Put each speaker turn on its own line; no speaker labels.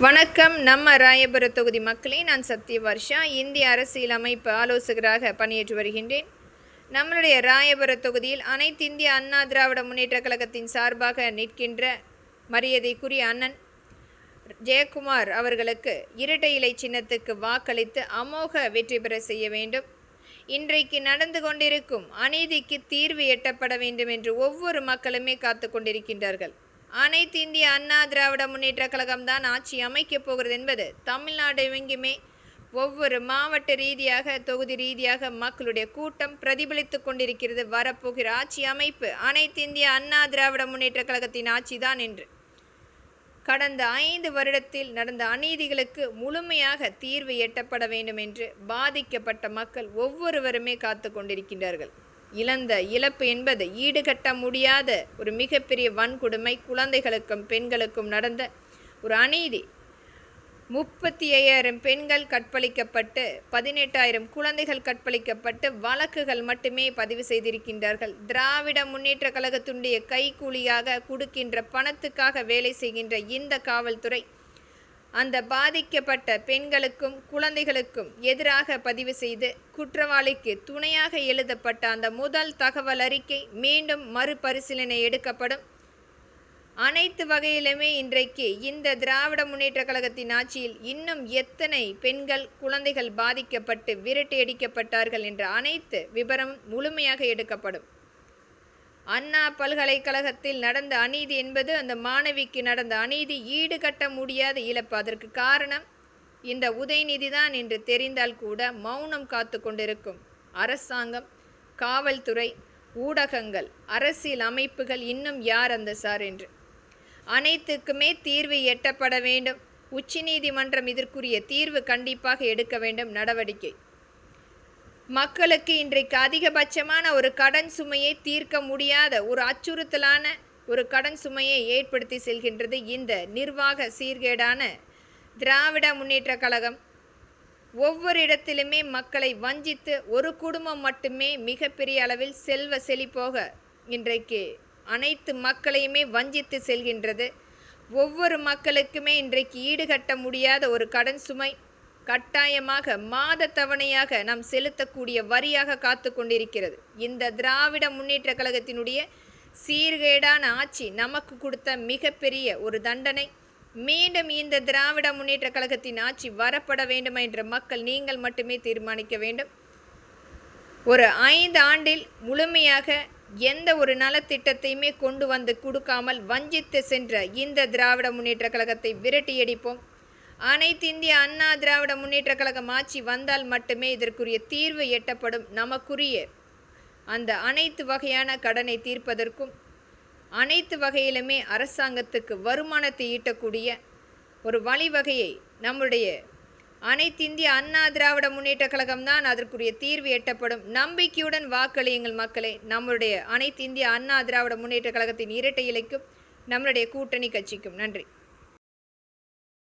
வணக்கம். நம்ம ராயபுர தொகுதி மக்களே, நான் சத்ய வர்ஷா, இந்திய அரசியலமைப்பு ஆலோசகராக பணியேற்று வருகின்றேன். நம்மளுடைய ராயபுர தொகுதியில் அனைத்து இந்திய அண்ணா திராவிட முன்னேற்ற கழகத்தின் சார்பாக நிற்கின்ற மரியாதைக்குரிய அண்ணன் ஜெயக்குமார் அவர்களுக்கு இரட்டை இலை சின்னத்துக்கு வாக்களித்து அமோக வெற்றி பெற செய்ய வேண்டும். இன்றைக்கு நடந்து கொண்டிருக்கும் அநீதிக்கு தீர்வு எட்டப்பட வேண்டும் என்று ஒவ்வொரு மக்களுமே காத்து கொண்டிருக்கின்றார்கள். அனைத்து இந்திய அண்ணா திராவிட முன்னேற்ற கழகம்தான் ஆட்சி அமைக்கப் போகிறது என்பது தமிழ்நாடு எங்குமே ஒவ்வொரு மாவட்ட ரீதியாக தொகுதி ரீதியாக மக்களுடைய கூட்டம் பிரதிபலித்து கொண்டிருக்கிறது. வரப்போகிற ஆட்சி அமைப்பு அனைத்து இந்திய அண்ணா திராவிட முன்னேற்ற கழகத்தின் ஆட்சிதான் என்று. கடந்த 5 வருடத்தில் நடந்த அநீதிகளுக்கு முழுமையாக தீர்வு எட்டப்பட வேண்டும் என்று பாதிக்கப்பட்ட மக்கள் ஒவ்வொருவருமே காத்து கொண்டிருக்கின்றார்கள். இழந்த இழப்பு என்பது ஈடுகட்ட முடியாத ஒரு மிகப்பெரிய வன்கொடுமை. குழந்தைகளுக்கும் பெண்களுக்கும் நடந்த ஒரு அநீதி. 35,000 பெண்கள் கற்பழிக்கப்பட்டு 18,000 குழந்தைகள் கற்பழிக்கப்பட்டு வழக்குகள் மட்டுமே பதிவு செய்திருக்கின்றார்கள். திராவிட முன்னேற்ற கழகத்தினுடைய கைக்கூலியாக கொடுக்கின்ற பணத்துக்காக வேலை செய்கின்ற இந்த காவல்துறை அந்த பாதிக்கப்பட்ட பெண்களுக்கும் குழந்தைகளுக்கும் எதிராக பதிவு செய்து குற்றவாளிக்கு துணையாக எழுதப்பட்ட அந்த முதல் தகவல் அறிக்கை மீண்டும் மறுபரிசீலனை எடுக்கப்படும். அனைத்து வகையிலுமே இன்றைக்கு இந்த திராவிட முன்னேற்ற கழகத்தின் ஆட்சியில் இன்னும் எத்தனை பெண்கள் குழந்தைகள் பாதிக்கப்பட்டு விரட்டியடிக்கப்பட்டார்கள் என்ற அனைத்து விபரம் முழுமையாக எடுக்கப்படும். அண்ணா பல்கலைக்கழகத்தில் நடந்த அநீதி என்பது அந்த மாணவிக்கு நடந்த அநீதி ஈடுகட்ட முடியாத இழப்பு. அதற்கு காரணம் இந்த உதயநிதி தான் என்று தெரிந்தால் கூட மௌனம் காத்து கொண்டிருக்கும் அரசாங்கம், காவல்துறை, ஊடகங்கள், அரசியல் அமைப்புகள் இன்னும் யார் அந்த சார் என்று. அனைத்துக்குமே தீர்வு எட்டப்பட வேண்டும். உச்சநீதிமன்றம் இதற்குரிய தீர்வு கண்டிப்பாக எடுக்க வேண்டும் நடவடிக்கை. மக்களுக்கு இன்றைக்கு அதிகபட்சமான ஒரு கடன் சுமையை தீர்க்க முடியாத ஒரு அச்சுறுத்தலான ஒரு கடன் சுமையை ஏற்படுத்தி செல்கின்றது இந்த நிர்வாக சீர்கேடான திராவிட முன்னேற்ற கழகம். ஒவ்வொரு இடத்திலுமே மக்களை வஞ்சித்து ஒரு குடும்பம் மட்டுமே மிகப்பெரிய அளவில் செல்வ செழிப்போக இன்றைக்கு அனைத்து மக்களையுமே வஞ்சித்து செல்கின்றது. ஒவ்வொரு மக்களுக்குமே இன்றைக்கு ஈடுகட்ட முடியாத ஒரு கடன் சுமை கட்டாயமாக மாத தவணையாக நாம் செலுத்தக்கூடிய வரியாக காத்து கொண்டிருக்கிறது. இந்த திராவிட முன்னேற்ற கழகத்தினுடைய சீர்கேடான ஆட்சி நமக்கு கொடுத்த மிகப்பெரிய ஒரு தண்டனை. மீண்டும் இந்த திராவிட முன்னேற்ற கழகத்தின் ஆட்சி வரப்பட வேண்டுமா என்ற மக்கள் நீங்கள் மட்டுமே தீர்மானிக்க வேண்டும். ஒரு 5 ஆண்டில் முழுமையாக எந்த ஒரு நலத்திட்டத்தையுமே கொண்டு வந்து கொடுக்காமல் வஞ்சித்து சென்ற இந்த திராவிட முன்னேற்ற கழகத்தை விரட்டியடிப்போம். அனைத்து இந்திய அண்ணா திராவிட முன்னேற்ற கழகம் ஆட்சி வந்தால் மட்டுமே இதற்குரிய தீர்வு எட்டப்படும். நமக்குரிய அந்த அனைத்து வகையான கடனை தீர்ப்பதற்கும் அனைத்து வகையிலுமே அரசாங்கத்துக்கு வருமானத்தை ஈட்டக்கூடிய ஒரு வழிவகையை நம்முடைய அனைத்து இந்திய அண்ணா திராவிட முன்னேற்ற கழகம்தான் அதற்குரிய தீர்வு எட்டப்படும். நம்பிக்கையுடன் வாக்களியுங்கள் மக்களே. நம்முடைய அனைத்து இந்திய அண்ணா திராவிட முன்னேற்ற கழகத்தின் இரட்டை இலைக்கும் நம்முடைய கூட்டணி கட்சிக்கும் நன்றி.